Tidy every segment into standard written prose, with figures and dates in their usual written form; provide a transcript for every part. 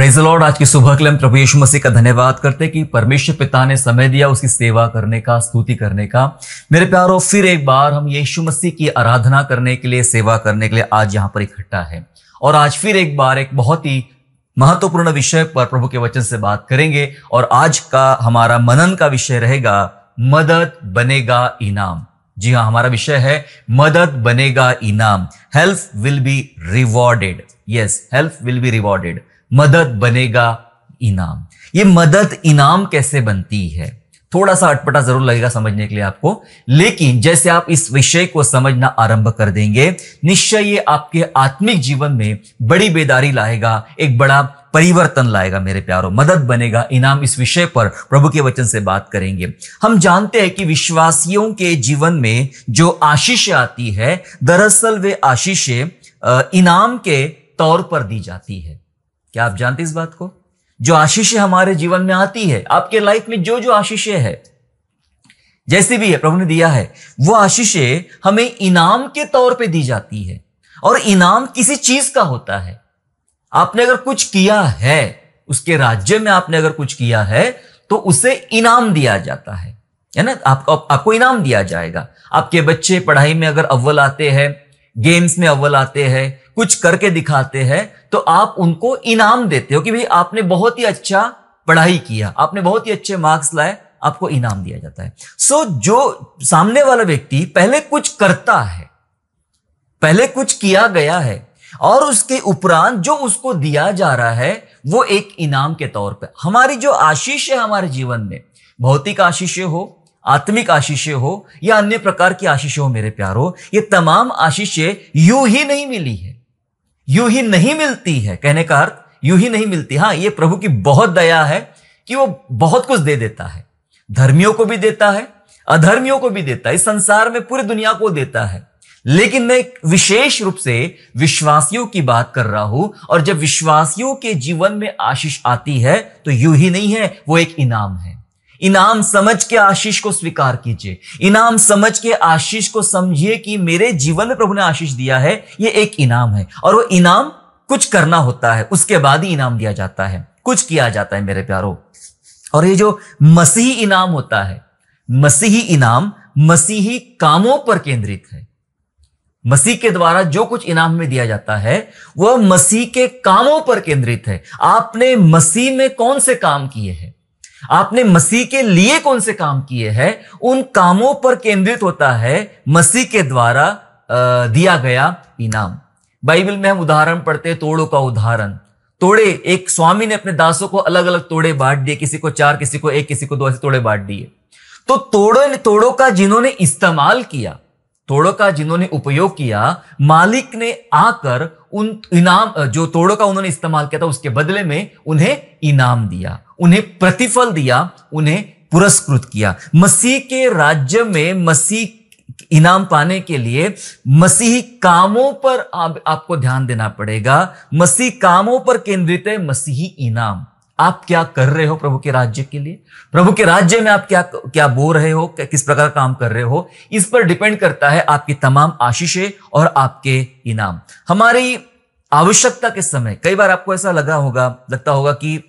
Praise the Lord. आज की सुबह के लिए हम प्रभु यीशु मसीह का धन्यवाद करते हैं कि परमेश्वर पिता ने समय दिया उसकी सेवा करने का, स्तुति करने का। मेरे प्यारों, फिर एक बार हम यीशु मसीह की आराधना करने के लिए, सेवा करने के लिए आज यहाँ पर इकट्ठा है। और आज फिर एक बार एक बहुत ही महत्वपूर्ण विषय पर प्रभु के वचन से बात करेंगे। और आज का हमारा मनन का विषय रहेगा मदद बनेगा इनाम। जी हाँ, हमारा विषय है मदद बनेगा इनाम। Help will be rewarded. Yes, help will be rewarded. मदद बनेगा इनाम। ये मदद इनाम कैसे बनती है, थोड़ा सा अटपटा जरूर लगेगा समझने के लिए आपको, लेकिन जैसे आप इस विषय को समझना आरंभ कर देंगे, निश्चय ये आपके आत्मिक जीवन में बड़ी बेदारी लाएगा, एक बड़ा परिवर्तन लाएगा। मेरे प्यारों, मदद बनेगा इनाम, इस विषय पर प्रभु के वचन से बात करेंगे। हम जानते हैं कि विश्वासियों के जीवन में जो आशीषें आती है, दरअसल वे आशीषें इनाम के तौर पर दी जाती है। क्या आप जानते इस बात को? जो आशीषें हमारे जीवन में आती है, आपके लाइफ में जो जो आशीषें है, जैसे भी है प्रभु ने दिया है, वो आशीषें हमें इनाम के तौर पे दी जाती है। और इनाम किसी चीज का होता है। आपने अगर कुछ किया है, उसके राज्य में आपने अगर कुछ किया है, तो उसे इनाम दिया जाता है ना। आपको इनाम दिया जाएगा। आपके बच्चे पढ़ाई में अगर अव्वल आते हैं, गेम्स में अव्वल आते हैं, कुछ करके दिखाते हैं, तो आप उनको इनाम देते हो कि भाई आपने बहुत ही अच्छा पढ़ाई किया, आपने बहुत ही अच्छे मार्क्स लाए, आपको इनाम दिया जाता है। जो सामने वाला व्यक्ति पहले कुछ करता है, पहले कुछ किया गया है, और उसके उपरांत जो उसको दिया जा रहा है वो एक इनाम के तौर पे। हमारी जो आशीष है हमारे जीवन में, भौतिक आशीषें हो, आत्मिक आशीषें हो या अन्य प्रकार की आशीषें हो, मेरे प्यारों, ये तमाम आशीषें यूं ही नहीं मिली है, यूं ही नहीं मिलती है। कहने का अर्थ यूं ही नहीं मिलती। हाँ, ये प्रभु की बहुत दया है कि वो बहुत कुछ दे देता है। धर्मियों को भी देता है, अधर्मियों को भी देता है, इस संसार में पूरी दुनिया को देता है। लेकिन मैं विशेष रूप से विश्वासियों की बात कर रहा हूं। और जब विश्वासियों के जीवन में आशीष आती है तो यूं ही नहीं है, वो एक इनाम है। इनाम समझ के आशीष को स्वीकार कीजिए। इनाम समझ के आशीष को समझिए कि मेरे जीवन में प्रभु ने आशीष दिया है, ये एक इनाम है। और वो इनाम कुछ करना होता है, उसके बाद ही इनाम दिया जाता है, कुछ किया जाता है मेरे प्यारों। और ये जो मसीही इनाम होता है, मसीही इनाम मसीही कामों पर केंद्रित है। मसीह के द्वारा जो कुछ इनाम में दिया जाता है वह मसीह के कामों पर केंद्रित है। आपने मसीह में कौन से काम किए हैं, आपने मसीह के लिए कौन से काम किए हैं, उन कामों पर केंद्रित होता है मसीह के द्वारा दिया गया इनाम। बाइबल में हम उदाहरण पढ़ते हैं, तोड़ों का उदाहरण। तोड़े, एक स्वामी ने अपने दासों को अलग अलग तोड़े बांट दिए, किसी को 4, किसी को 1, किसी को 2, ऐसे तोड़े बांट दिए। तो तोड़ों का जिन्होंने इस्तेमाल किया, तोड़ों का जिन्होंने उपयोग किया, मालिक ने आकर उन इनाम, जो तोड़ों का उन्होंने इस्तेमाल किया था, उसके बदले में उन्हें इनाम दिया, उन्हें प्रतिफल दिया, उन्हें पुरस्कृत किया। मसीह के राज्य में मसीह इनाम पाने के लिए मसीही कामों पर आपको ध्यान देना पड़ेगा। मसीह कामों पर केंद्रित है मसीही इनाम। आप क्या कर रहे हो प्रभु के राज्य के लिए, प्रभु के राज्य में आप क्या बो रहे हो, किस प्रकार काम कर रहे हो, इस पर डिपेंड करता है आपकी तमाम आशीषें और आपके इनाम। हमारी आवश्यकता के समय कई बार आपको ऐसा लगता होगा कि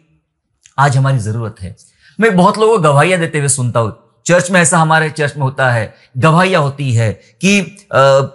आज हमारी जरूरत है। मैं बहुत लोगों को गवाहियां देते हुए सुनता हूं, चर्च में ऐसा हमारे चर्च में होता है, गवाहियां होती है कि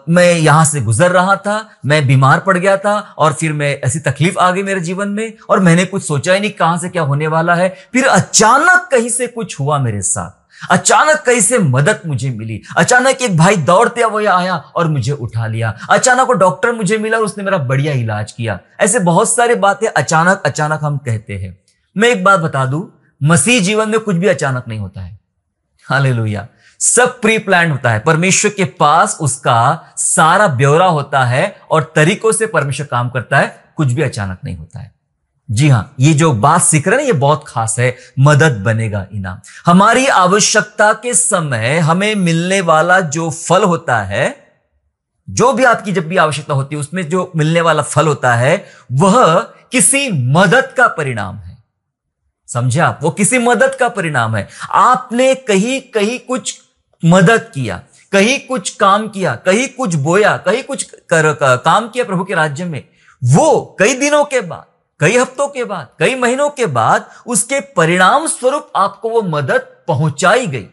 मैं यहां से गुजर रहा था, मैं बीमार पड़ गया था, और फिर मैं ऐसी तकलीफ आ गई मेरे जीवन में, और मैंने कुछ सोचा ही नहीं कहां से क्या होने वाला है। फिर अचानक कहीं से कुछ हुआ मेरे साथ, अचानक कहीं से मदद मुझे मिली, अचानक एक भाई दौड़ते हुए आया और मुझे उठा लिया, अचानक वो डॉक्टर मुझे मिला और उसने मेरा बढ़िया इलाज किया। ऐसे बहुत सारी बातें अचानक अचानक हम कहते हैं। मैं एक बात बता दूं, मसीह जीवन में कुछ भी अचानक नहीं होता है। हालेलुया। सब प्री प्लान होता है। परमेश्वर के पास उसका सारा ब्यौरा होता है और तरीकों से परमेश्वर काम करता है, कुछ भी अचानक नहीं होता है। जी हां, ये जो बात सीख रहे हैं ये बहुत खास है। मदद बनेगा इनाम। हमारी आवश्यकता के समय हमें मिलने वाला जो फल होता है, जो भी आपकी जब भी आवश्यकता होती है उसमें जो मिलने वाला फल होता है, वह किसी मदद का परिणाम है। समझे आप? वो किसी मदद का परिणाम है। आपने कहीं कुछ मदद किया, कहीं कुछ काम किया, कहीं कुछ बोया, कहीं कुछ काम किया प्रभु के राज्य में, वो कई दिनों के बाद, कई हफ्तों के बाद, कई महीनों के बाद उसके परिणाम स्वरूप आपको वो मदद पहुंचाई गई।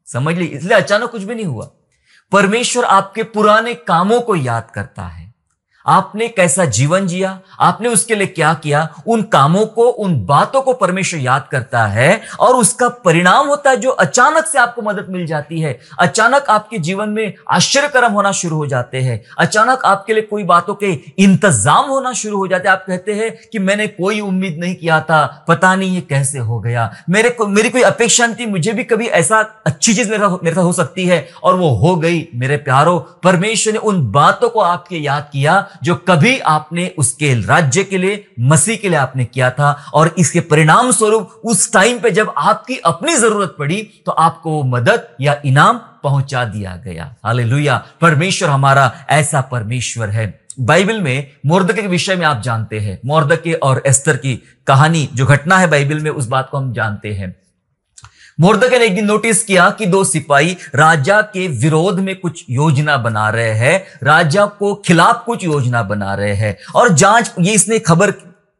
समझ ली, इसलिए अचानक कुछ भी नहीं हुआ। परमेश्वर आपके पुराने कामों को याद करता है। आपने कैसा जीवन जिया, आपने उसके लिए क्या किया, उन कामों को, उन बातों को परमेश्वर याद करता है और उसका परिणाम होता है जो अचानक से आपको मदद मिल जाती है। अचानक आपके जीवन में आश्चर्यकरम होना शुरू हो जाते हैं। अचानक आपके लिए कोई बातों के इंतजाम होना शुरू हो जाते हैं। आप कहते हैं कि मैंने कोई उम्मीद नहीं किया था, पता नहीं ये कैसे हो गया। मेरी कोई अपेक्षा नहीं थी, मुझे भी कभी ऐसा अच्छी चीज मेरे साथ हो सकती है और वो हो गई। मेरे प्यारो, परमेश्वर ने उन बातों को आपके याद किया जो कभी आपने उसके राज्य के लिए, मसीह के लिए आपने किया था, और इसके परिणाम स्वरूप उस टाइम पे जब आपकी अपनी जरूरत पड़ी तो आपको वो मदद या इनाम पहुंचा दिया गया। हालेलुया। परमेश्वर हमारा ऐसा परमेश्वर है। बाइबल में मोर्दके के विषय में आप जानते हैं, मोर्दके और एस्तर की कहानी जो घटना है बाइबल में, उस बात को हम जानते हैं। मोर्दके ने एक दिन नोटिस किया कि दो सिपाही राजा के विरोध में कुछ योजना बना रहे हैं, राजा को खिलाफ कुछ योजना बना रहे हैं, और जांच, ये इसने खबर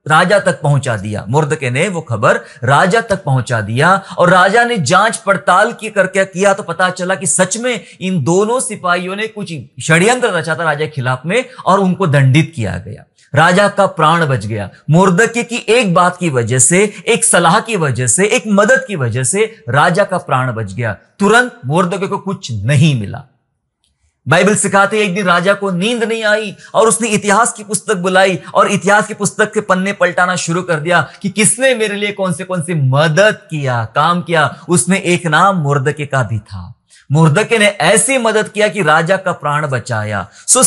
राजा तक पहुंचा दिया। मोर्दके ने वो खबर राजा तक पहुंचा दिया और राजा ने जांच पड़ताल की करके किया तो पता चला कि सच में इन दोनों सिपाहियों ने कुछ षड्यंत्र रचा था राजा के खिलाफ में और उनको दंडित किया गया। राजा का प्राण बच गया। मोर्दके की एक बात की वजह से, एक सलाह की वजह से, एक मदद की वजह से राजा का प्राण बच गया। तुरंत मोर्दके को कुछ नहीं मिला। बाइबल सिखाते हैं एक दिन राजा को नींद नहीं आई और उसने इतिहास की पुस्तक बुलाई और इतिहास की पुस्तक के पन्ने पलटाना शुरू कर दिया कि किसने मेरे लिए कौन से मदद किया, काम किया। उसमें एक नाम मोर्दके का भी था। मोर्दके ने ऐसी मदद किया कि राजा का प्राण बचाया। सो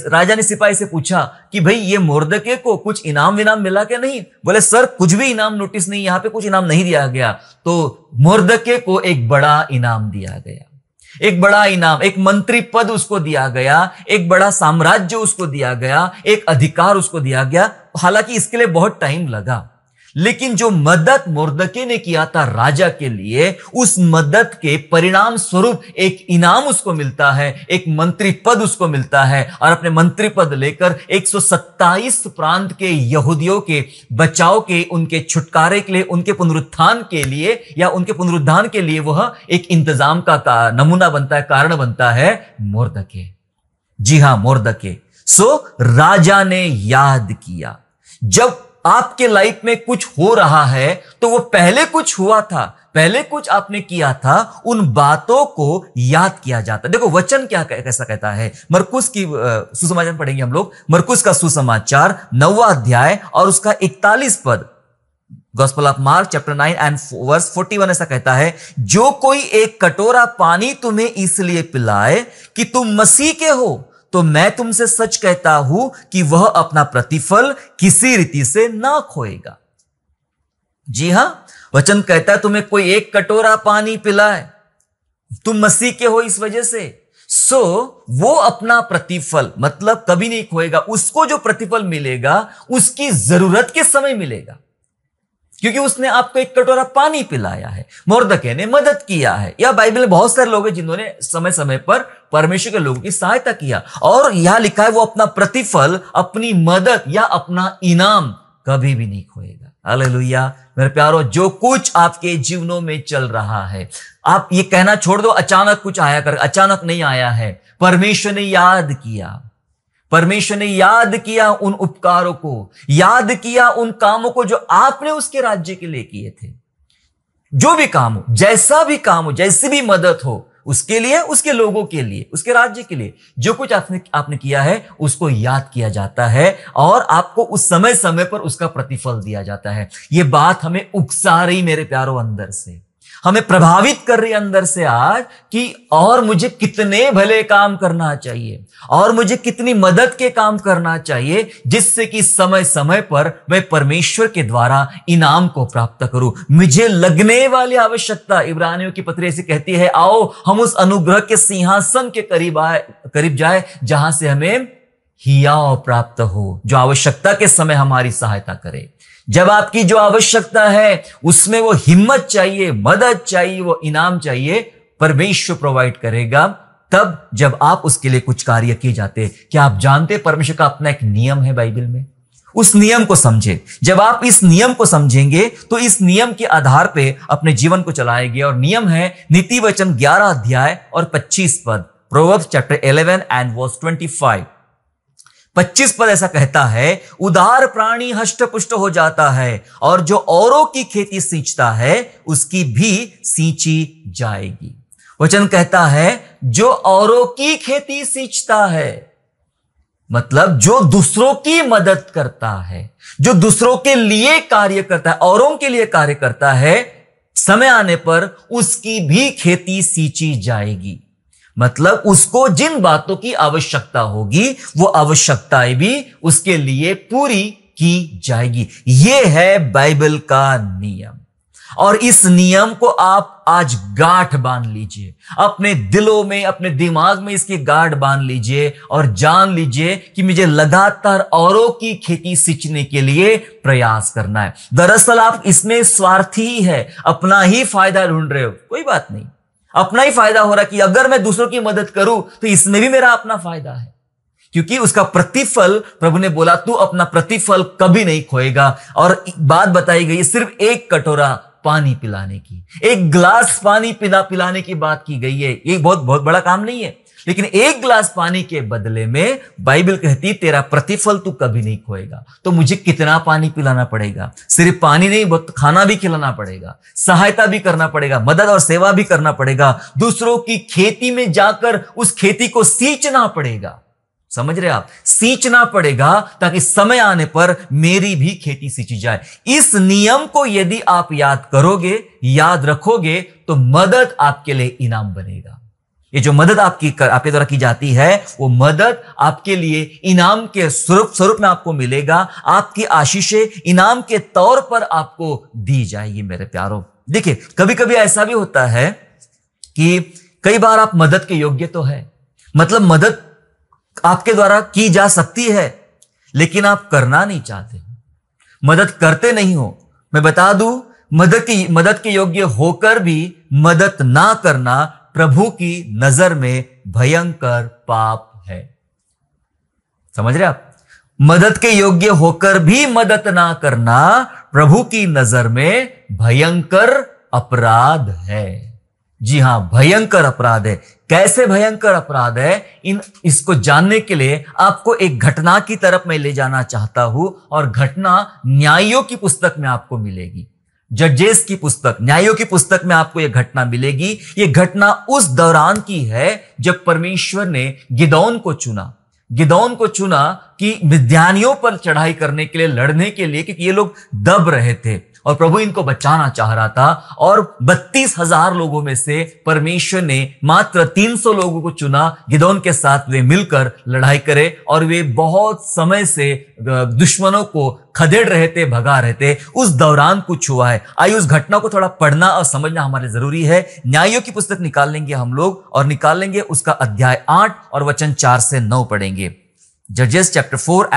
राजा ने सिपाही से पूछा कि भाई ये मोर्दके को कुछ इनाम विनाम मिला क्या? नहीं। बोले सर कुछ भी इनाम नोटिस नहीं, यहां पे कुछ इनाम नहीं दिया गया। तो मोर्दके को एक बड़ा इनाम दिया गया, एक बड़ा इनाम, एक मंत्री पद उसको दिया गया, एक बड़ा साम्राज्य उसको दिया गया, एक अधिकार उसको दिया गया। हालांकि इसके लिए बहुत टाइम लगा, लेकिन जो मदद मोर्दके ने किया था राजा के लिए, उस मदद के परिणाम स्वरूप एक इनाम उसको मिलता है, एक मंत्री पद उसको मिलता है। और अपने मंत्री पद लेकर 127 प्रांत के यहूदियों के बचाव के, उनके छुटकारे के लिए, उनके पुनरुत्थान के लिए या उनके पुनरुद्धान के लिए वह एक इंतजाम का नमूना बनता है, कारण बनता है मोर्दके। जी हां, मोर्दके। सो राजा ने याद किया। जब आपके लाइफ में कुछ हो रहा है तो वो पहले कुछ हुआ था, पहले कुछ आपने किया था, उन बातों को याद किया जाता है। देखो वचन क्या कैसा कहता है। मरकुस की सुसमाचार पढ़ेंगे हम लोग। मरकुस का सुसमाचार 9वां अध्याय और उसका 41 पद, gospel of Mark chapter 9 and verse 41 ऐसा कहता है, जो कोई एक कटोरा पानी तुम्हें इसलिए पिलाए कि तुम मसीह के हो, तो मैं तुमसे सच कहता हूं कि वह अपना प्रतिफल किसी रीति से ना खोएगा। जी हां, वचन कहता है तुम्हें कोई एक कटोरा पानी पिलाए, तुम मसीह के हो इस वजह से, सो वो अपना प्रतिफल मतलब कभी नहीं खोएगा। उसको जो प्रतिफल मिलेगा उसकी जरूरत के समय मिलेगा, क्योंकि उसने आपको एक कटोरा पानी पिलाया है, मोर्दके ने मदद किया है। या बाइबल में बहुत सारे लोग हैं जिन्होंने समय समय पर परमेश्वर के लोगों की सहायता किया, और यहां लिखा है वो अपना प्रतिफल, अपनी मदद या अपना इनाम कभी भी नहीं खोएगा। हालेलुया। मेरे प्यारो, जो कुछ आपके जीवनों में चल रहा है, आप ये कहना छोड़ दो अचानक कुछ आया कर, अचानक नहीं आया है। परमेश्वर ने याद किया, परमेश्वर ने याद किया उन उपकारों को, याद किया उन कामों को जो आपने उसके राज्य के लिए किए थे। जो भी काम हो, जैसा भी काम हो, जैसी भी मदद हो, उसके लिए, उसके लोगों के लिए, उसके राज्य के लिए जो कुछ आपने किया है उसको याद किया जाता है और आपको उस समय समय पर उसका प्रतिफल दिया जाता है। यह बात हमें उकसा रही मेरे प्यारों अंदर से, हमें प्रभावित कर रही अंदर से आज कि और मुझे कितने भले काम करना चाहिए और मुझे कितनी मदद के काम करना चाहिए, जिससे कि समय समय पर मैं परमेश्वर के द्वारा इनाम को प्राप्त करूं। मुझे लगने वाली आवश्यकता, इब्रानियों की पत्री ऐसी कहती है, आओ हम उस अनुग्रह के सिंहासन के करीब जाए जहां से हमें हियाव प्राप्त हो, जो आवश्यकता के समय हमारी सहायता करे। जब आपकी जो आवश्यकता है उसमें वो हिम्मत चाहिए, मदद चाहिए, वो इनाम चाहिए, परमेश्वर प्रोवाइड करेगा। तब जब आप उसके लिए कुछ कार्य किए जाते। क्या आप जानते परमेश्वर का अपना एक नियम है बाइबल में? उस नियम को समझे। जब आप इस नियम को समझेंगे तो इस नियम के आधार पे अपने जीवन को चलाएंगे। और नियम है नीति वचन 11 अध्याय और 25 पद, प्रोवर्ब्स चैप्टर 11 एंड वर्स 25। 25 पद ऐसा कहता है, उदार प्राणी हष्ट-पुष्ट हो जाता है और जो औरों की खेती सींचता है उसकी भी सींची जाएगी। वचन कहता है जो औरों की खेती सींचता है, मतलब जो दूसरों की मदद करता है, जो दूसरों के लिए कार्य करता है, औरों के लिए कार्य करता है, समय आने पर उसकी भी खेती सींची जाएगी। मतलब उसको जिन बातों की आवश्यकता होगी वो आवश्यकताएं भी उसके लिए पूरी की जाएगी। यह है बाइबल का नियम। और इस नियम को आप आज गांठ बांध लीजिए अपने दिलों में, अपने दिमाग में इसकी गांठ बांध लीजिए और जान लीजिए कि मुझे लगातार औरों की खेती सींचने के लिए प्रयास करना है। दरअसल आप इसमें स्वार्थी ही है, अपना ही फायदा ढूंढ रहे हो। कोई बात नहीं, अपना ही फायदा हो रहा कि अगर मैं दूसरों की मदद करूं तो इसमें भी मेरा अपना फायदा है, क्योंकि उसका प्रतिफल, प्रभु ने बोला तू अपना प्रतिफल कभी नहीं खोएगा। और बात बताई गई सिर्फ एक कटोरा पानी पिलाने की, एक गिलास पानी पिलाने की बात की गई है। ये बहुत बड़ा काम नहीं है, लेकिन एक गिलास पानी के बदले में बाइबल कहती तेरा प्रतिफल तू कभी नहीं खोएगा। तो मुझे कितना पानी पिलाना पड़ेगा? सिर्फ पानी नहीं, बहुत खाना भी खिलाना पड़ेगा, सहायता भी करना पड़ेगा, मदद और सेवा भी करना पड़ेगा, दूसरों की खेती में जाकर उस खेती को सींचना पड़ेगा। समझ रहे आप? सींचना पड़ेगा ताकि समय आने पर मेरी भी खेती सींची जाए। इस नियम को यदि आप याद करोगे, याद रखोगे, तो मदद आपके लिए इनाम बनेगा। ये जो मदद आपके द्वारा की जाती है वो मदद आपके लिए इनाम के स्वरूप में आपको मिलेगा। आपकी आशीषें इनाम के तौर पर आपको दी जाएगी। मेरे प्यारों, देखिए कभी कभी ऐसा भी होता है कि कई बार आप मदद के योग्य तो है, मतलब मदद आपके द्वारा की जा सकती है, लेकिन आप करना नहीं चाहते, मदद करते नहीं हो। मैं बता दूं, मदद के योग्य होकर भी मदद ना करना प्रभु की नजर में भयंकर पाप है। समझ रहे आप? मदद के योग्य होकर भी मदद ना करना प्रभु की नजर में भयंकर अपराध है। जी हां, भयंकर अपराध है। कैसे भयंकर अपराध है, इसको जानने के लिए आपको एक घटना की तरफ मैं ले जाना चाहता हूं। और घटना न्यायों की पुस्तक में आपको मिलेगी, जजेस की पुस्तक, न्यायों की पुस्तक में आपको यह घटना मिलेगी। यह घटना उस दौरान की है जब परमेश्वर ने गिदोन को चुना कि मिद्यानियों पर चढ़ाई करने के लिए, लड़ने के लिए, क्योंकि ये लोग दब रहे थे और प्रभु इनको बचाना चाह रहा था। और 32,000 लोगों में से परमेश्वर ने मात्र 300 लोगों को चुना, गिदोन के साथ वे मिलकर लड़ाई करे। और वे बहुत समय से दुश्मनों को खदेड़ रहे थे, भगा रहे थे। उस दौरान कुछ हुआ है। आइए उस घटना को थोड़ा पढ़ना और समझना हमारे जरूरी है। न्यायों की पुस्तक निकाल लेंगे हम लोग और निकालेंगे उसका अध्याय 8 और वचन 4 से 9 पढ़ेंगे। जजेस चैप्टर 8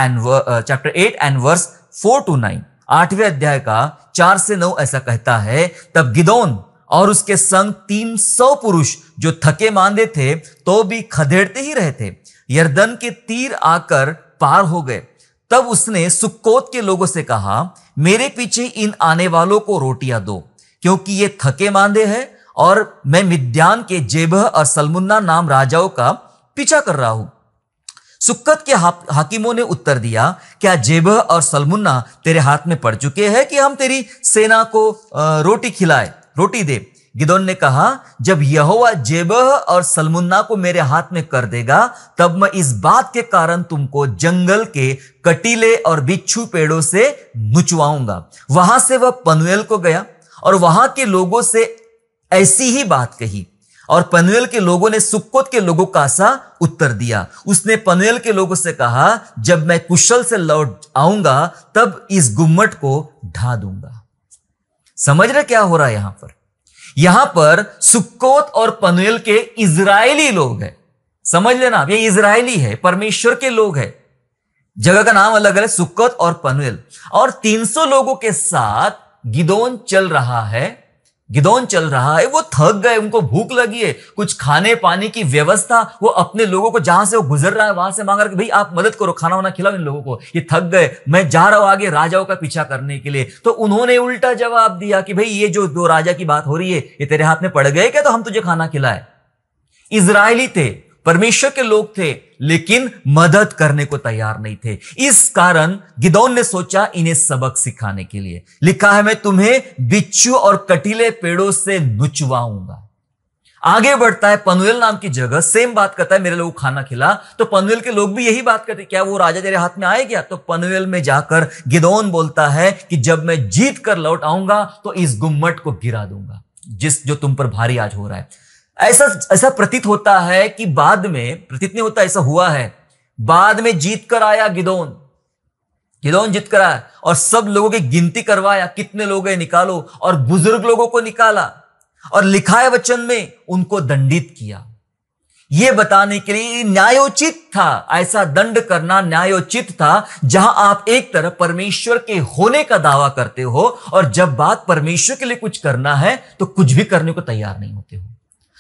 एंड वर्स 4 to 9, 8वें अध्याय का 4 से 9 ऐसा कहता है, तब गिदोन और उसके संग 300 पुरुष जो थके मांदे थे तो भी खदेड़ते ही रहे थे, यरदन के तीर आकर पार हो गए। तब उसने सुक्कोत के लोगों से कहा, मेरे पीछे इन आने वालों को रोटियां दो, क्योंकि ये थके मांदे हैं और मैं मिद्यान के जेबह और सलमुन्ना नाम राजाओं का पीछा कर रहा हूं। सुक्कत के हाकिमों ने उत्तर दिया, क्या जेबह और सलमुन्ना तेरे हाथ में पड़ चुके हैं कि हम तेरी सेना को रोटी दे? गिदोन ने कहा, जब यहोवा जेबह और सलमुन्ना को मेरे हाथ में कर देगा, तब मैं इस बात के कारण तुमको जंगल के कटीले और बिच्छू पेड़ों से नुचवाऊंगा। वहां से वह पनूएल को गया और वहां के लोगों से ऐसी ही बात कही, और पनूएल के लोगों ने सुक्कोत के लोगों का सा उत्तर दिया। उसने पनूएल के लोगों से कहा, जब मैं कुशल से लौट आऊंगा तब इस गुम्मट को ढा दूंगा। समझ रहे क्या हो रहा है यहां पर सुक्कोत और पनूएल के इजरायली लोग हैं। समझ लेना, ये इजरायली है, परमेश्वर के लोग हैं। जगह का नाम अलग है, सुक्कोत और पनूएल। और 300 लोगों के साथ गिदोन चल रहा है गिदोन चल रहा है, वो थक गए, उनको भूख लगी है, कुछ खाने पानी की व्यवस्था वो अपने लोगों को जहां से वो गुजर रहा है वहां से मांग रहा है कि भाई आप मदद करो, खाना वाना खिलाओ इन लोगों को, ये थक गए, मैं जा रहा हूं आगे राजाओं का पीछा करने के लिए। तो उन्होंने उल्टा जवाब दिया कि भाई ये जो दो राजा की बात हो रही है ये तेरे हाथ में पड़ गए क्या, तो हम तुझे खाना खिलाए। इजरायली थे, परमेश्वर के लोग थे, लेकिन मदद करने को तैयार नहीं थे। इस कारण गिदोन ने सोचा इन्हें सबक सिखाने के लिए। लिखा है, मैं तुम्हें बिच्छू और कटीले पेड़ों से नुचवाऊंगा। आगे बढ़ता है, पनुएल नाम की जगह सेम बात करता है, मेरे लोग खाना खिला। तो पनुएल के लोग भी यही बात करते, क्या वो राजा तेरे हाथ में आए क्या? तो पनुएल में जाकर गिदोन बोलता है कि जब मैं जीत कर लौट आऊंगा तो इस गुम्मट को गिरा दूंगा जो तुम पर भारी आज हो रहा है। ऐसा प्रतीत होता है कि बाद में, प्रतीत नहीं होता, ऐसा हुआ है, बाद में जीत कर आया गिदोन जीत कर आया और सब लोगों की गिनती करवाया, कितने लोग हैं निकालो, और बुजुर्ग लोगों को निकाला और लिखा है वचन में उनको दंडित किया। यह बताने के लिए न्यायोचित था, ऐसा दंड करना न्यायोचित था, जहां आप एक तरफ परमेश्वर के होने का दावा करते हो और जब बात परमेश्वर के लिए कुछ करना है तो कुछ भी करने को तैयार नहीं होते हो।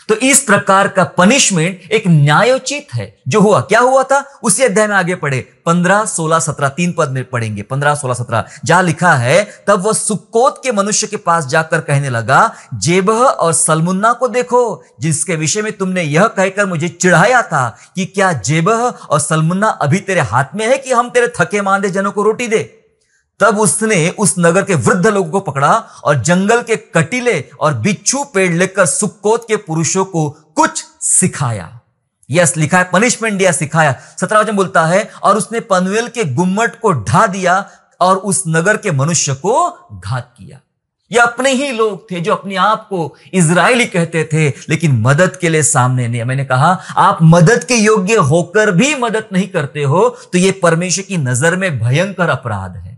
तो इस प्रकार का पनिशमेंट एक न्यायोचित है जो हुआ। क्या हुआ था उसी अध्याय में आगे पढ़े, 15, 16, 17, 3 पद में पढ़ेंगे, 15, 16, 17, जहां लिखा है, तब वह सुक्कोत के मनुष्य के पास जाकर कहने लगा, जेबह और सलमुन्ना को देखो, जिसके विषय में तुमने यह कहकर मुझे चिढ़ाया था कि क्या जेबह और सलमुन्ना अभी तेरे हाथ में है कि हम तेरे थके मांदे जनों को रोटी दे। तब उसने उस नगर के वृद्ध लोगों को पकड़ा और जंगल के कटीले और बिच्छू पेड़ लेकर सुक्कोत के पुरुषों को कुछ सिखाया। यस, लिखा है पनिशमेंट दिया, सिखाया। 17 वचन बोलता है, और उसने पनवेल के गुम्मट को ढा दिया और उस नगर के मनुष्य को घात किया। ये अपने ही लोग थे जो अपने आप को इजरायली कहते थे, लेकिन मदद के लिए सामने नहीं। मैंने कहा, आप मदद के योग्य होकर भी मदद नहीं करते हो तो यह परमेश्वर की नजर में भयंकर अपराध है।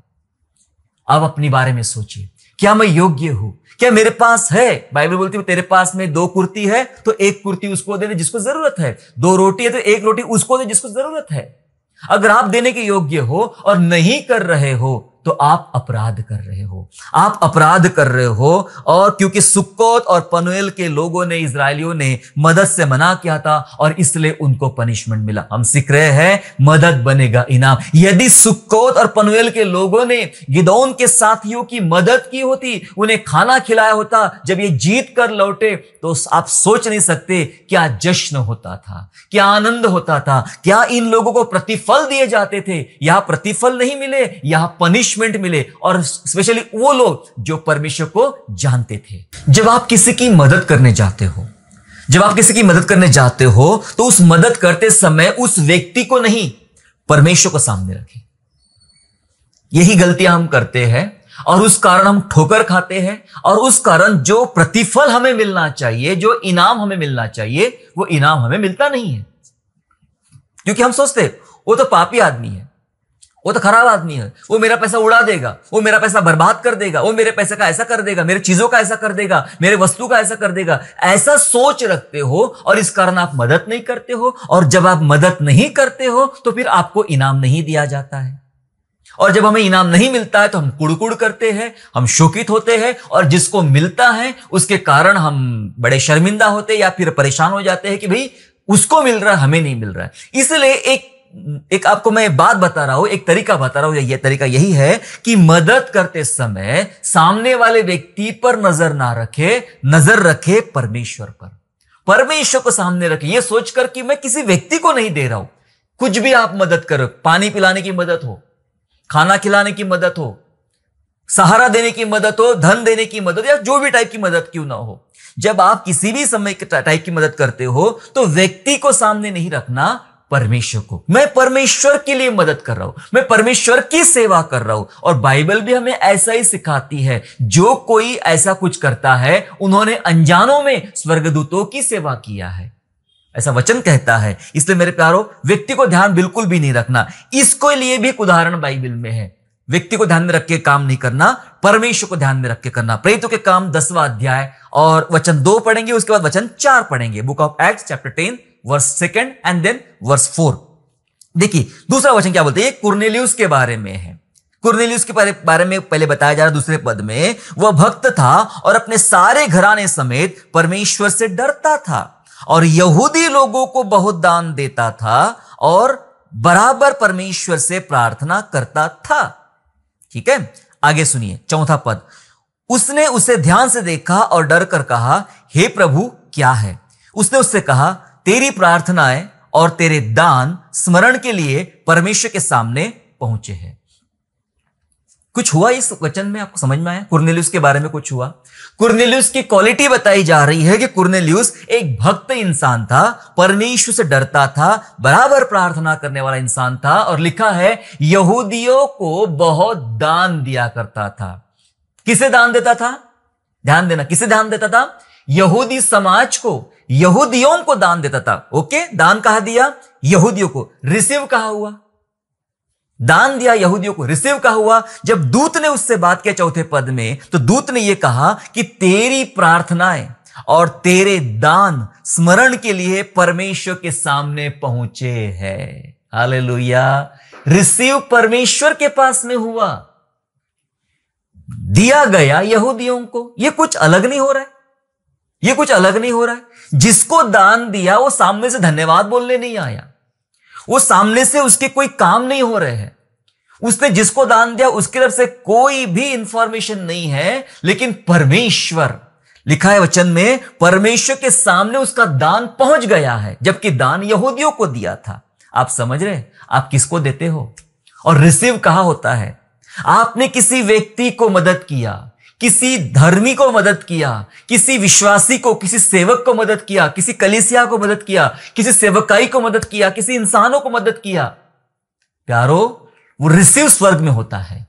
अब अपनी बारे में सोचिए, क्या मैं योग्य हूं? क्या मेरे पास है? बाइबल बोलती है तेरे पास में 2 कुर्ती है तो 1 कुर्ती उसको दे दे जिसको जरूरत है, 2 रोटी है तो 1 रोटी उसको दे जिसको जरूरत है। अगर आप देने के योग्य हो और नहीं कर रहे हो तो आप अपराध कर रहे हो, आप अपराध कर रहे हो। और क्योंकि सुक्कोत और पनुएल के लोगों ने, इजरायलियों ने मदद से मना किया था और इसलिए उनको पनिशमेंट मिला। हम सीख रहे हैं, मदद बनेगा इनाम। यदि सुक्कोत और पनुएल के लोगों ने गिदोन के साथियों की मदद की होती, उन्हें खाना खिलाया होता जब ये जीत कर लौटे, तो आप सोच नहीं सकते क्या जश्न होता था, क्या आनंद होता था, क्या इन लोगों को प्रतिफल दिए जाते थे। यहां प्रतिफल नहीं मिले, यहां पनिशमेंट मिले, और स्पेशली वो लोग जो परमेश्वर को जानते थे। जब आप किसी की मदद करने जाते हो, तो उस मदद करते समय उस व्यक्ति को नहीं, परमेश्वर को सामने रखें। यही गलतियां हम करते हैं और उस कारण हम ठोकर खाते हैं, और उस कारण जो प्रतिफल हमें मिलना चाहिए, जो इनाम हमें मिलना चाहिए, वो इनाम हमें मिलता नहीं है। क्योंकि हम सोचते वो तो पापी आदमी है, वो तो खराब आदमी है, वो मेरा पैसा उड़ा देगा, वो मेरा पैसा बर्बाद कर देगा, वो मेरे पैसे का ऐसा कर देगा, मेरे चीजों का ऐसा कर देगा, मेरे वस्तु का ऐसा कर देगा। ऐसा सोच रखते हो और इस कारण आप मदद नहीं करते हो, और जब आप मदद नहीं करते हो तो फिर आपको इनाम नहीं दिया जाता है, और जब हमें इनाम नहीं मिलता है तो हम कुड़कुड़ करते हैं, हम शोकित होते हैं, और जिसको मिलता है उसके कारण हम बड़े शर्मिंदा होते हैं या फिर परेशान हो जाते हैं कि भाई उसको मिल रहा है, हमें नहीं मिल रहा है। इसलिए एक आपको मैं बात बता रहा हूं, एक तरीका बता रहा हूं, यह तरीका यही है कि मदद करते समय सामने वाले व्यक्ति पर नजर ना रखे, नजर रखे परमेश्वर पर। परमेश्वर को सामने रखे, यह सोचकर कि मैं किसी व्यक्ति को नहीं दे रहा हूं। कुछ भी आप मदद करो, पानी पिलाने की मदद हो, खाना खिलाने की मदद हो, सहारा देने की मदद हो, धन देने की मदद, या जो भी टाइप की मदद क्यों ना हो, जब आप किसी भी समय टाइप की मदद करते हो तो व्यक्ति को सामने नहीं रखना, परमेश्वर को। मैं परमेश्वर के लिए मदद कर रहा हूं, मैं परमेश्वर की सेवा कर रहा हूं। और बाइबल भी हमें ऐसा ही सिखाती है, जो कोई ऐसा कुछ करता है उन्होंने अनजानों में स्वर्गदूतों की सेवा किया है, ऐसा वचन कहता है। इसलिए मेरे प्यारो, व्यक्ति को ध्यान बिल्कुल भी नहीं रखना। इसके लिए भी एक उदाहरण बाइबल में है। व्यक्ति को ध्यान में रख के काम नहीं करना, परमेश्वर को ध्यान में रख के करना। प्रेरितों के काम 10वां अध्याय और वचन 2 पढ़ेंगे, उसके बाद वचन 4 पढ़ेंगे। Book of Acts chapter 10 verse 2 and then verse 4। देखिए दूसरा वचन क्या बोलते हैं, ये कुरनेलियुस के बारे में है। कुरनेलियुस के बारे में पहले बताया जा रहा दूसरे पद में, वह भक्त था और अपने सारे घराने समेत परमेश्वर से डरता था और यहूदी लोगों को बहुत दान देता था और बराबर परमेश्वर से प्रार्थना करता था। ठीक है, आगे सुनिए चौथा पद। उसने उसे ध्यान से देखा और डर कर कहा, हे प्रभु क्या है? उसने उससे कहा, तेरी प्रार्थनाएं और तेरे दान स्मरण के लिए परमेश्वर के सामने पहुंचे हैं। कुछ हुआ इस वचन में? आपको समझ में आया? कुरनेलियुस के बारे में कुछ हुआ? कुरनेलियुस की क्वालिटी बताई जा रही है कि कुरनेलियुस एक भक्त इंसान था, परमेश्वर से डरता था, बराबर प्रार्थना करने वाला इंसान था और लिखा है यहूदियों को बहुत दान दिया करता था। किसे दान देता था? ध्यान देना, किसे दान देता था? यहूदी समाज को, यहूदियों को दान देता था। ओके, दान कहा दिया? यहूदियों को। रिसीव कहा हुआ? दान दिया यहूदियों को, रिसीव कहा हुआ। जब दूत ने उससे बात किया चौथे पद में, तो दूत ने यह कहा कि तेरी प्रार्थनाएं और तेरे दान स्मरण के लिए परमेश्वर के सामने पहुंचे हैं। हालेलुया। रिसीव परमेश्वर के पास में हुआ, दिया गया यहूदियों को। यह कुछ अलग नहीं हो रहा है, यह कुछ अलग नहीं हो रहा है। जिसको दान दिया वो सामने से धन्यवाद बोलने नहीं आया, वो सामने से उसके कोई काम नहीं हो रहे हैं। उसने जिसको दान दिया उसकी तरफ से कोई भी इंफॉर्मेशन नहीं है, लेकिन परमेश्वर, लिखा है वचन में, परमेश्वर के सामने उसका दान पहुंच गया है, जबकि दान यहूदियों को दिया था। आप समझ रहे? आप किसको देते हो और रिसीव कहां होता है? आपने किसी व्यक्ति को मदद किया, किसी धर्मी को मदद किया, किसी विश्वासी को, किसी सेवक को मदद किया, किसी कलीसिया को मदद किया, किसी सेवकाई को मदद किया, किसी इंसानों को मदद किया, प्यारो, वो रिसीव स्वर्ग में होता है।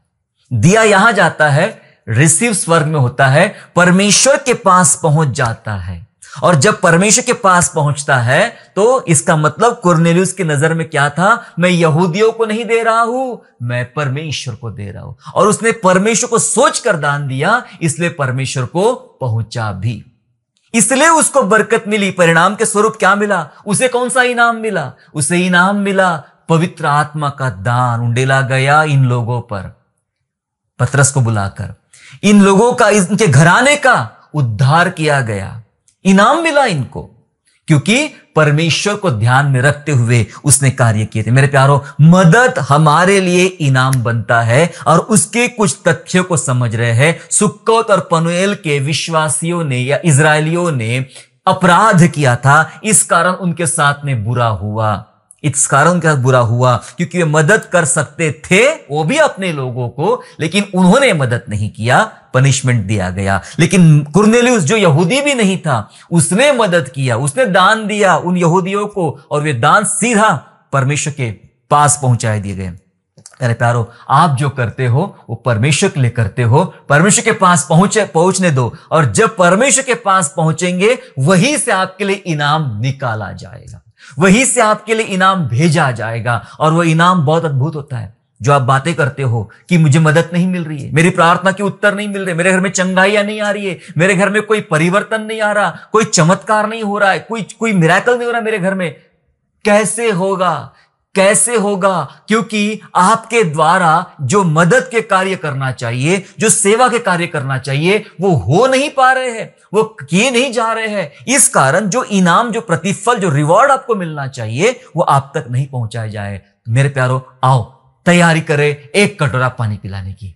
दिया यहां जाता है, रिसीव स्वर्ग में होता है, परमेश्वर के पास पहुंच जाता है। और जब परमेश्वर के पास पहुंचता है तो इसका मतलब कुरनेलियुस की नजर में क्या था? मैं यहूदियों को नहीं दे रहा हूं, मैं परमेश्वर को दे रहा हूं। और उसने परमेश्वर को सोचकर दान दिया, इसलिए परमेश्वर को पहुंचा भी, इसलिए उसको बरकत मिली। परिणाम के स्वरूप क्या मिला? उसे कौन सा इनाम मिला? उसे इनाम मिला पवित्र आत्मा का दान उंडेला गया इन लोगों पर, पतरस को बुलाकर इन लोगों का, इनके घराने का उद्धार किया गया, इनाम मिला इनको, क्योंकि परमेश्वर को ध्यान में रखते हुए उसने कार्य किए थे। मेरे प्यारो, मदद हमारे लिए इनाम बनता है और उसके कुछ तथ्यों को समझ रहे हैं। सुक्कोत और पनुएल के विश्वासियों ने या इजरायलियों ने अपराध किया था, इस कारण उनके साथ में बुरा हुआ। इस कारण उनके साथ बुरा हुआ क्योंकि वे मदद कर सकते थे, वो भी अपने लोगों को, लेकिन उन्होंने मदद नहीं किया, पनिशमेंट दिया गया। लेकिन कुरनेलियुस जो यहूदी भी नहीं था, उसने मदद किया, उसने दान दिया उन यहूदियों को, और वे दान सीधा परमेश्वर के पास पहुंचाए दिए गए। अरे प्यारो, आप जो करते हो वो परमेश्वर के लिए करते हो, परमेश्वर के पास पहुंचने दो, और जब परमेश्वर के पास पहुंचेंगे वहीं से आपके लिए इनाम निकाला जाएगा, वहीं से आपके लिए इनाम भेजा जाएगा। और वो इनाम बहुत अद्भुत होता है। जो आप बातें करते हो कि मुझे मदद नहीं मिल रही है, मेरी प्रार्थना के उत्तर नहीं मिल रहे, मेरे घर में चंगाइयां नहीं आ रही है, मेरे घर में कोई परिवर्तन नहीं आ रहा, कोई चमत्कार नहीं हो रहा है, कोई मिरेकल नहीं हो रहा मेरे घर में, कैसे होगा? कैसे होगा? क्योंकि आपके द्वारा जो मदद के कार्य करना चाहिए, जो सेवा के कार्य करना चाहिए, वो हो नहीं पा रहे हैं, वो किए नहीं जा रहे हैं। इस कारण जो इनाम, जो प्रतिफल, जो रिवॉर्ड आपको मिलना चाहिए, वो आप तक नहीं पहुंचाया जाए। मेरे प्यारो, आओ तैयारी करें एक कटोरा पानी पिलाने की,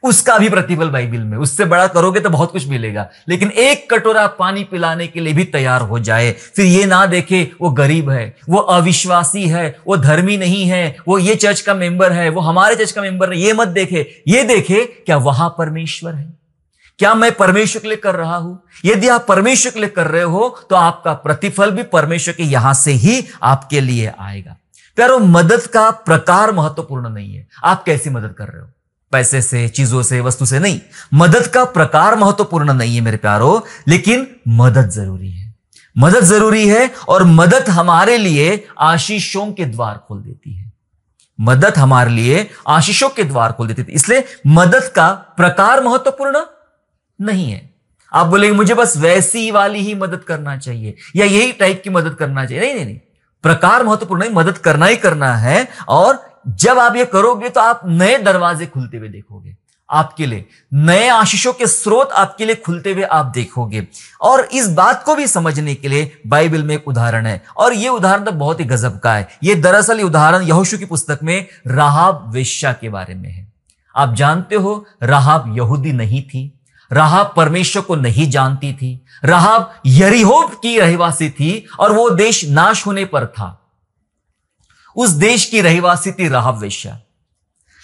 उसका भी प्रतिफल बाइबल में, उससे बड़ा करोगे तो बहुत कुछ मिलेगा, लेकिन एक कटोरा पानी पिलाने के लिए भी तैयार हो जाए। फिर ये ना देखे वो गरीब है, वो अविश्वासी है, वो धर्मी नहीं है, वो ये चर्च का मेंबर है, वो हमारे चर्च का मेंबर है, ये मत देखे। ये देखे क्या वहां परमेश्वर है, क्या मैं परमेश्वर के लिए कर रहा हूं? यदि आप परमेश्वर के लिए कर रहे हो तो आपका प्रतिफल भी परमेश्वर के यहां से ही आपके लिए आएगा। प्यारो, मदद का प्रकार महत्वपूर्ण नहीं है, आप कैसी मदद कर रहे हो, पैसे से, चीजों से, वस्तु से नहीं। मदद का प्रकार महत्वपूर्ण नहीं है मेरे प्यारो, लेकिन मदद जरूरी है, मदद जरूरी है। और मदद हमारे लिए आशीषों के द्वार खोल देती है, मदद हमारे लिए आशीषों के द्वार खोल देती है। इसलिए मदद का प्रकार महत्वपूर्ण नहीं है। आप बोलेंगे मुझे बस वैसी वाली ही मदद करना चाहिए या यही टाइप की मदद करना चाहिए, नहीं नहीं नहीं, प्रकार महत्वपूर्ण नहीं, मदद करना ही करना है। और जब आप ये करोगे तो आप नए दरवाजे खुलते हुए देखोगे, आपके लिए नए आशीषों के स्रोत आपके लिए खुलते हुए आप देखोगे। और इस बात को भी समझने के लिए बाइबल में एक उदाहरण है, और यह उदाहरण तो बहुत ही गजब का है। यह दरअसल उदाहरण यहोशू की पुस्तक में राहाब वेश्या के बारे में है। आप जानते हो, राहाब यहूदी नहीं थी, राहाब परमेश्वर को नहीं जानती थी, राहाब यरीहो की रहवासी थी और वो देश नाश होने पर था। उस देश की रहवासी थी राहाब वेश्या।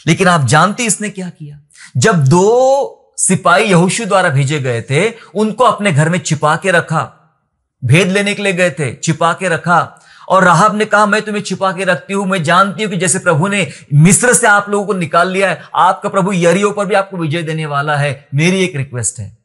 लेकिन आप जानते इसने क्या किया? जब 2 सिपाही यहोशू द्वारा भेजे गए थे, उनको अपने घर में छिपा के रखा, भेद लेने के लिए गए थे, छिपा के रखा। और राहाब ने कहा, मैं तुम्हें छिपा के रखती हूं, मैं जानती हूं कि जैसे प्रभु ने मिस्र से आप लोगों को निकाल लिया है, आपका प्रभु यरीहो पर भी आपको विजय देने वाला है। मेरी एक रिक्वेस्ट है,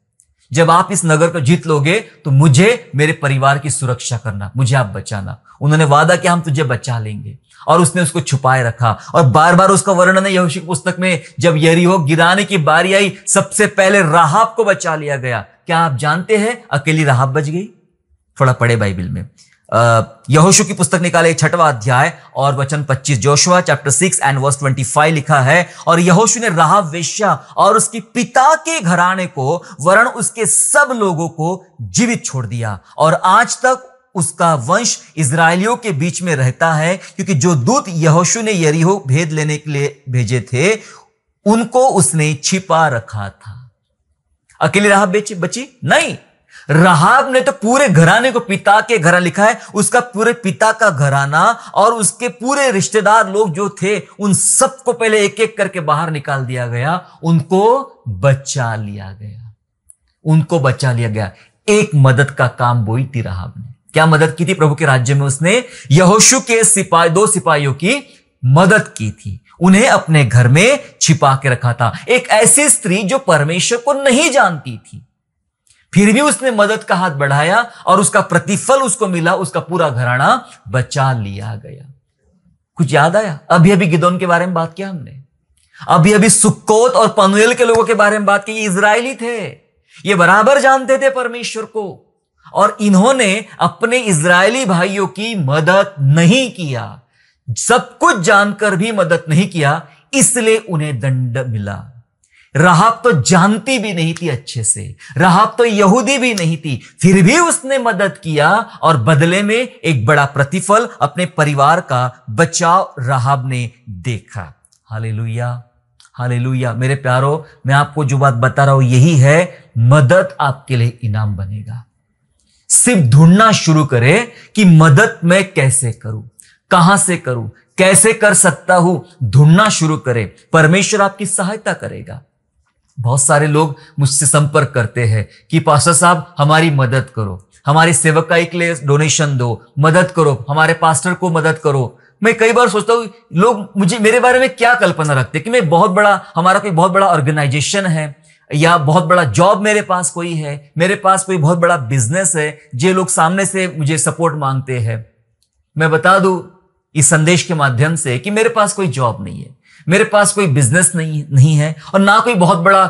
जब आप इस नगर को जीत लोगे तो मुझे, मेरे परिवार की सुरक्षा करना, मुझे आप बचाना। उन्होंने वादा किया, हम तुझे बचा लेंगे, और उसने उसको छुपाए रखा। और बार बार उसका वर्णन है यहोशू की पुस्तक में, जब यरीहो गिराने की बारी आई, सबसे पहले राहाब को बचा लिया गया। क्या आप जानते हैं अकेली राहाब बच गई? थोड़ा पढ़े बाइबल में, यहोशू की पुस्तक निकाले 6वां अध्याय और वचन 25, जोशुआ चैप्टर 6 एंड वर्स 25 लिखा है, और यहोशू ने राहाब वेश्या और उसके पिता के घराने को वरन उसके सब लोगों को जीवित छोड़ दिया, और आज तक उसका वंश इजरायलियों के बीच में रहता है, क्योंकि जो दूत यहोशू ने यरीहो भेद लेने के लिए भेजे थे, उनको उसने छिपा रखा था। अकेली राहाब बची? नहीं, राहाब ने तो पूरे घराने को, पिता के घराना लिखा है, उसका पूरे पिता का घराना और उसके पूरे रिश्तेदार लोग जो थे, उन सबको पहले एक एक करके बाहर निकाल दिया गया, उनको बचा लिया गया, उनको बचा लिया गया। एक मदद का काम बोई थी राहाब ने। क्या मदद की थी? प्रभु के राज्य में उसने यहोशू के 2 सिपाहियों की मदद की थी, उन्हें अपने घर में छिपा के रखा था। एक ऐसी स्त्री जो परमेश्वर को नहीं जानती थी, फिर भी उसने मदद का हाथ बढ़ाया और उसका प्रतिफल उसको मिला, उसका पूरा घराना बचा लिया गया। कुछ याद आया? अभी अभी गिदोन के बारे में बात किया हमने, अभी अभी सुक्कोत और पनूएल के लोगों के बारे में बात की। ये इजरायली थे, ये बराबर जानते थे परमेश्वर को, और इन्होंने अपने इजरायली भाइयों की मदद नहीं किया, सब कुछ जानकर भी मदद नहीं किया, इसलिए उन्हें दंड मिला। राहाब तो जानती भी नहीं थी अच्छे से, राहाब तो यहूदी भी नहीं थी, फिर भी उसने मदद किया और बदले में एक बड़ा प्रतिफल अपने परिवार का बचाव राहाब ने देखा। Hallelujah, hallelujah. मेरे प्यारो, मैं आपको जो बात बता रहा हूं यही है, मदद आपके लिए इनाम बनेगा। सिर्फ ढूंढना शुरू करें कि मदद मैं कैसे करूं, कहां से करूं, कैसे कर सकता हूं, ढूंढना शुरू करें, परमेश्वर आपकी सहायता करेगा। बहुत सारे लोग मुझसे संपर्क करते हैं कि पास्टर साहब हमारी मदद करो, हमारी सेवकाई के लिए डोनेशन दो, मदद करो, हमारे पास्टर को मदद करो। मैं कई बार सोचता हूं लोग मुझे, मेरे बारे में क्या कल्पना रखते कि मैं बहुत बड़ा, हमारा कोई बहुत बड़ा ऑर्गेनाइजेशन है, या बहुत बड़ा जॉब मेरे पास कोई है, मेरे पास कोई बहुत बड़ा बिजनेस है, जो लोग सामने से मुझे सपोर्ट मांगते हैं। मैं बता दूं इस संदेश के माध्यम से कि मेरे पास कोई जॉब नहीं है, मेरे पास कोई बिजनेस नहीं है, और ना कोई बहुत बड़ा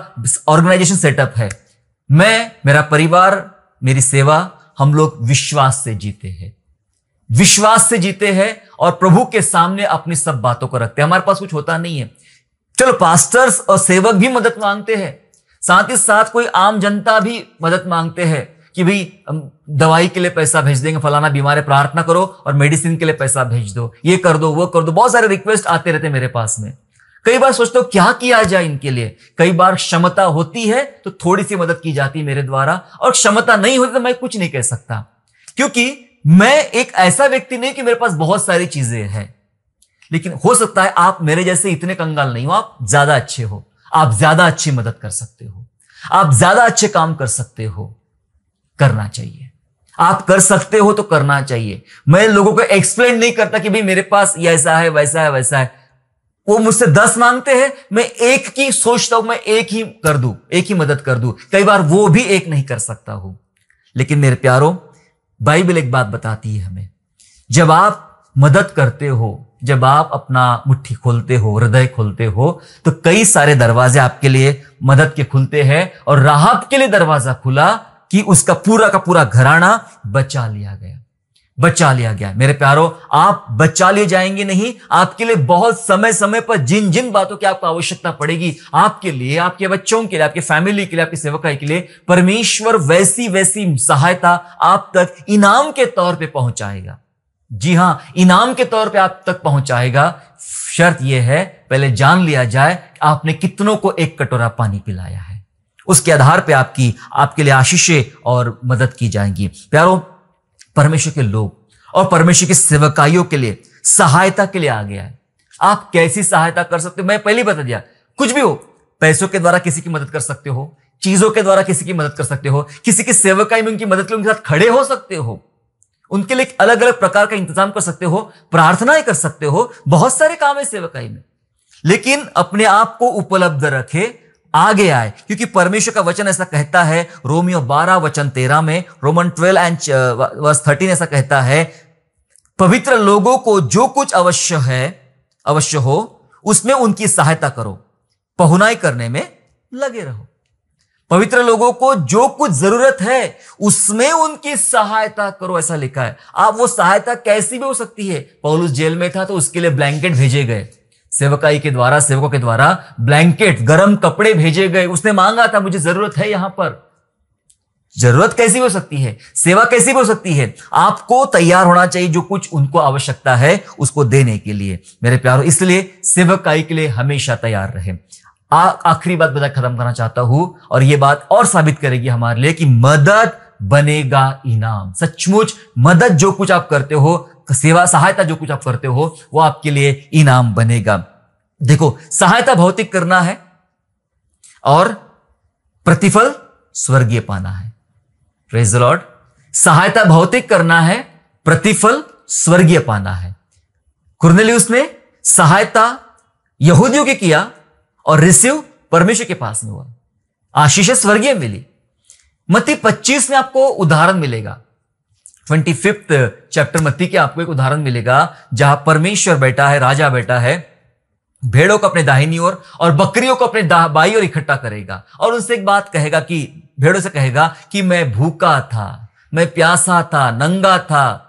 ऑर्गेनाइजेशन सेटअप है। मैं, मेरा परिवार, मेरी सेवा, हम लोग विश्वास से जीते हैं, विश्वास से जीते हैं और प्रभु के सामने अपनी सब बातों को रखते हैं। हमारे पास कुछ होता नहीं है। चलो, पास्टर्स और सेवक भी मदद मांगते हैं, साथ ही साथ कोई आम जनता भी मदद मांगते हैं कि भाई दवाई के लिए पैसा भेज देंगे, फलाना बीमार है, प्रार्थना करो, और मेडिसिन के लिए पैसा भेज दो, ये कर दो, वो कर दो। बहुत सारे रिक्वेस्ट आते रहते मेरे पास में। कई बार सोचता हूं क्या किया जाए इनके लिए। कई बार क्षमता होती है तो थोड़ी सी मदद की जाती है मेरे द्वारा, और क्षमता नहीं होती तो मैं कुछ नहीं कह सकता, क्योंकि मैं एक ऐसा व्यक्ति नहीं कि मेरे पास बहुत सारी चीजें हैं। लेकिन हो सकता है आप मेरे जैसे इतने कंगाल नहीं हो, आप ज्यादा अच्छे हो, आप ज्यादा अच्छी मदद कर सकते हो, आप ज्यादा अच्छे काम कर सकते हो। करना चाहिए, आप कर सकते हो तो करना चाहिए। मैं लोगों को एक्सप्लेन नहीं करता कि भाई मेरे पास ये ऐसा है, वैसा है, वैसा है। वो मुझसे 10 मांगते हैं, मैं एक की सोचता हूं, मैं एक ही कर दूं, एक ही मदद कर दूं। कई बार वो भी एक नहीं कर सकता हूं। लेकिन मेरे प्यारो, बाइबल एक बात बताती है हमें, जब आप मदद करते हो, जब आप अपना मुट्ठी खोलते हो, हृदय खोलते हो, तो कई सारे दरवाजे आपके लिए मदद के खुलते हैं। और राहाब के लिए दरवाजा खुला कि उसका पूरा का पूरा घराना बचा लिया गया। बचा लिया गया है। मेरे प्यारो, आप बचा लिए जाएंगे नहीं, आपके लिए बहुत समय समय पर जिन जिन बातों की आपको आवश्यकता पड़ेगी, आपके लिए, आपके बच्चों के लिए, आपके फैमिली के लिए, आपकी सेवकाई के लिए परमेश्वर वैसी वैसी सहायता आप तक इनाम के तौर पे पहुंचाएगा। जी हां, इनाम के तौर पे आप तक पहुंचाएगा। शर्त यह है, पहले जान लिया जाए आपने कितनों को एक कटोरा पानी पिलाया है। उसके आधार पे आपके लिए आशीषें और मदद की जाएंगी। प्यारो, परमेश्वर के लोग और परमेश्वर की सेवकाइयों के लिए सहायता के लिए आ गया है। आप कैसी सहायता कर सकते हो, मैं पहले ही बता दिया। कुछ भी हो, पैसों के द्वारा किसी की मदद कर सकते हो, चीजों के द्वारा किसी की मदद कर सकते हो, किसी की सेवकाई में उनकी मदद के लिए उनके साथ खड़े हो सकते हो, उनके लिए अलग अलग प्रकार का इंतजाम कर सकते हो, प्रार्थनाएं कर सकते हो, बहुत सारे काम है सेवकाई में। लेकिन अपने आप को उपलब्ध रखे, आगे आए, क्योंकि परमेश्वर का वचन ऐसा कहता है, रोमियो 12 वचन 13 में, रोमन 12 एंड वर्स 13 ऐसा कहता है, पवित्र लोगों को जो कुछ अवश्य हो उसमें उनकी सहायता करो, पहुनाई करने में लगे रहो। पवित्र लोगों को जो कुछ जरूरत है उसमें उनकी सहायता करो, ऐसा लिखा है। आप वो सहायता कैसी भी हो सकती है। पौलुस जेल में था तो उसके लिए ब्लैंकेट भेजे गए, सेवकाई के द्वारा, सेवकों के द्वारा ब्लैंकेट, गर्म कपड़े भेजे गए। उसने मांगा था, मुझे जरूरत है। यहां पर जरूरत कैसी हो सकती है, सेवा कैसी हो सकती है। आपको तैयार होना चाहिए जो कुछ उनको आवश्यकता है उसको देने के लिए। मेरे प्यारो, इसलिए सेवकाई के लिए हमेशा तैयार रहे। आखिरी बात बता खत्म करना चाहता हूं, और यह बात और साबित करेगी हमारे लिए कि मदद बनेगा इनाम। सचमुच मदद जो कुछ आप करते हो, सेवा सहायता जो कुछ आप करते हो, वो आपके लिए इनाम बनेगा। देखो, सहायता भौतिक करना है और प्रतिफल स्वर्गीय पाना है। Praise the Lord. सहायता भौतिक करना है, प्रतिफल स्वर्गीय पाना है। कुरनेलियुस ने सहायता यहूदियों की किया और रिसीव परमेश्वर के पास में हुआ, आशीष स्वर्गीय मिली। मत्ती 25 में आपको उदाहरण मिलेगा, 25th चैप्टर मत्ती के आपको एक उदाहरण मिलेगा जहां परमेश्वर बैठा है, राजा बैठा है, भेड़ों को अपने दाहिनी ओर और बकरियों को अपने बाई ओर इकट्ठा करेगा और उनसे एक बात कहेगा कि भेड़ों से कहेगा कि मैं भूखा था, मैं प्यासा था, नंगा था,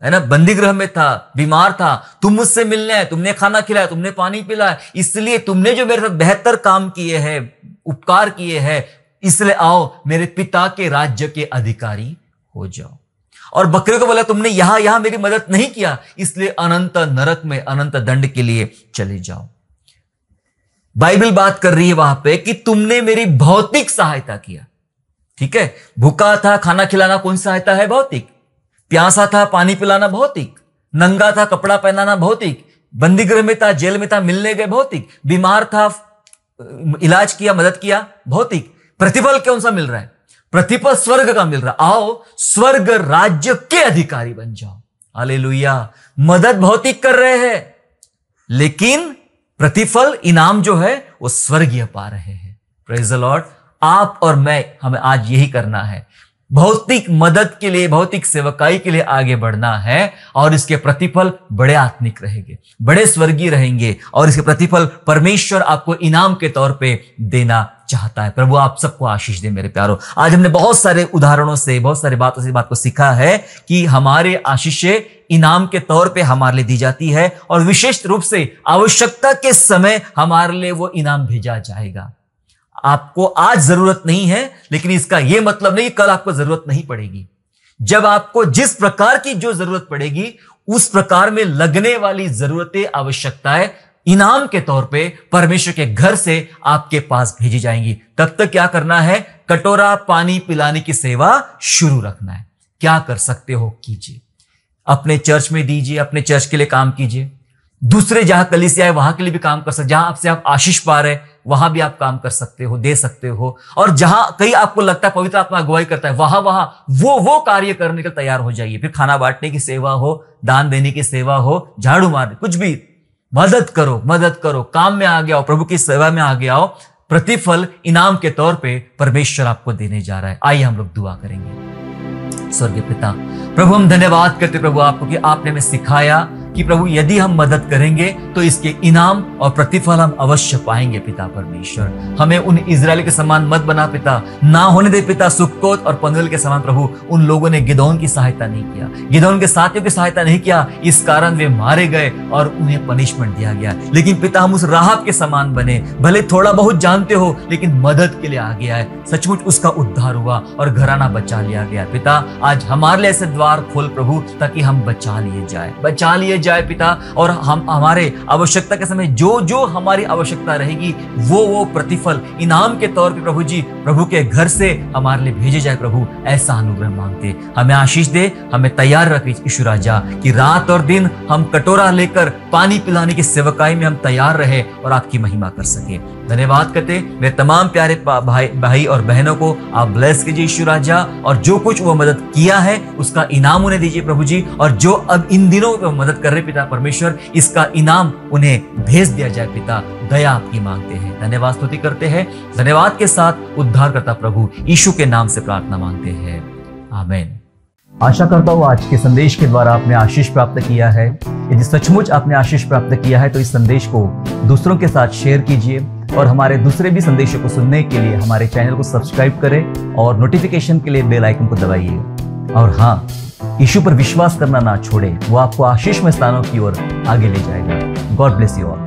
है ना, बंदी गृह में था, बीमार था, तुम मुझसे मिलने आए, तुमने खाना खिलाया, तुमने पानी पिलाया, इसलिए तुमने जो मेरे साथ बेहतर काम किए हैं, उपकार किए हैं, इसलिए आओ मेरे पिता के राज्य के अधिकारी हो जाओ। और बकरियों को बोला तुमने यहां मेरी मदद नहीं किया, इसलिए अनंत नरक में अनंत दंड के लिए चले जाओ। बाइबल बात कर रही है वहां पे कि तुमने मेरी भौतिक सहायता किया। ठीक है, भूखा था, खाना खिलाना कौन सी सहायता है? भौतिक। प्यासा था, पानी पिलाना भौतिक। नंगा था, कपड़ा पहनाना भौतिक। बंदी गृह में था, जेल में था, मिलने गए भौतिक। बीमार था, इलाज किया, मदद किया भौतिक। प्रतिफल कौन सा मिल रहा है? प्रतिफल स्वर्ग का मिल रहा है। आओ स्वर्ग राज्य के अधिकारी बन जाओ। हालेलुया। मदद भौतिक कर रहे हैं, लेकिन प्रतिफल इनाम जो है वो स्वर्गीय पा रहे हैं। Praise the Lord. आप और मैं, हमें आज यही करना है, भौतिक मदद के लिए, भौतिक सेवकाई के लिए आगे बढ़ना है और इसके प्रतिफल बड़े आत्मिक रहेंगे, बड़े स्वर्गीय रहेंगे और इसके प्रतिफल परमेश्वर आपको इनाम के तौर पे देना चाहता है। प्रभु आप सबको आशीष दे मेरे प्यारो। आज हमने बहुत सारे उदाहरणों से, बहुत सारी बातों से बात को सीखा है कि हमारे आशीषें इनाम के तौर पे हमारे लिए दी जाती है और विशेष रूप से आवश्यकता के समय हमारे लिए वो इनाम भेजा जाएगा। आपको आज जरूरत नहीं है, लेकिन इसका यह मतलब नहीं कल आपको जरूरत नहीं पड़ेगी। जब आपको जिस प्रकार की जो जरूरत पड़ेगी उस प्रकार में लगने वाली जरूरतें, आवश्यकताएं इनाम के तौर पे परमेश्वर के घर से आपके पास भेजी जाएंगी। तब तक क्या करना है? कटोरा पानी पिलाने की सेवा शुरू रखना है। क्या कर सकते हो कीजिए, अपने चर्च में दीजिए, अपने चर्च के लिए काम कीजिए, दूसरे जहां कलीसिया है वहां के लिए भी काम कर सकते, जहां आपसे आप आशीष पा रहे वहां भी आप काम कर सकते हो, दे सकते हो। और जहां कहीं आपको लगता है पवित्र आत्मा अगुवाई करता है वहां वो कार्य करने के तैयार हो जाइए। फिर खाना बांटने की सेवा हो, दान देने की सेवा हो, झाड़ू मारने, कुछ भी, मदद करो, काम में आगे आओ, प्रभु की सेवा में आगे आओ। प्रतिफल इनाम के तौर पे परमेश्वर आपको देने जा रहा है। आइए हम लोग दुआ करेंगे। स्वर्गीय पिता, प्रभु हम धन्यवाद करते प्रभु आपको कि आपने हमें सिखाया कि प्रभु यदि हम मदद करेंगे तो इसके इनाम और प्रतिफल हम अवश्य पाएंगे पिता परमेश्वर। हमें उन इजराइल के समान मत बना पिता, ना होने दे पिता सुक्कोत और पनूएल के समान। प्रभु उन लोगों ने गिदोन की सहायता नहीं किया, गिदोन के साथियों की सहायता नहीं किया, इस कारण वे मारे गए और उन्हें पनिशमेंट दिया गया। लेकिन पिता हम उस राहब के समान बने, भले थोड़ा बहुत जानते हो लेकिन मदद के लिए आगे आए, सचमुच उसका उद्धार हुआ और घराना बचा लिया गया। पिता आज हमारे लिए ऐसे द्वार खोल प्रभु, ताकि हम बचा लिए जाए पिता, और हम हमारे आवश्यकता के समय जो जो हमारी आवश्यकता रहेगी वो प्रतिफल इनाम के तौर पे प्रभु जी प्रभु के घर से हमारे लिए भेजे जाए। प्रभु ऐसा अनुग्रह मांगते, हमें आशीष दे, हमें तैयार रखे यीशु राजा कि रात और दिन हम कटोरा लेकर पानी पिलाने की सेवकाई में हम तैयार रहे और आपकी महिमा कर सके। धन्यवाद करते मेरे तमाम प्यारे भाई और बहनों को आप ब्लेस कीजिए यीशु राजा, और जो कुछ वो मदद किया है उसका इनाम उन्हें दीजिए प्रभु जी, और जो अब इन दिनों में मदद कर रहे पिता परमेश्वर इसका इनाम उन्हें भेज दिया जाए पिता। दया आपकी मांगते हैं, धन्यवाद स्तुति करते हैं, धन्यवाद के साथ उद्धार करता प्रभु यीशु के नाम से प्रार्थना मांगते हैं, आमीन। आशा करता हूँ आज के संदेश के द्वारा आपने आशीष प्राप्त किया है। यदि सचमुच आपने आशीष प्राप्त किया है तो इस संदेश को दूसरों के साथ शेयर कीजिए, और हमारे दूसरे भी संदेशों को सुनने के लिए हमारे चैनल को सब्सक्राइब करें और नोटिफिकेशन के लिए बेल आइकन को दबाइए। और हाँ, यीशु पर विश्वास करना ना छोड़े, वो आपको आशीषमय स्थानों की ओर आगे ले जाएगा। God bless you all.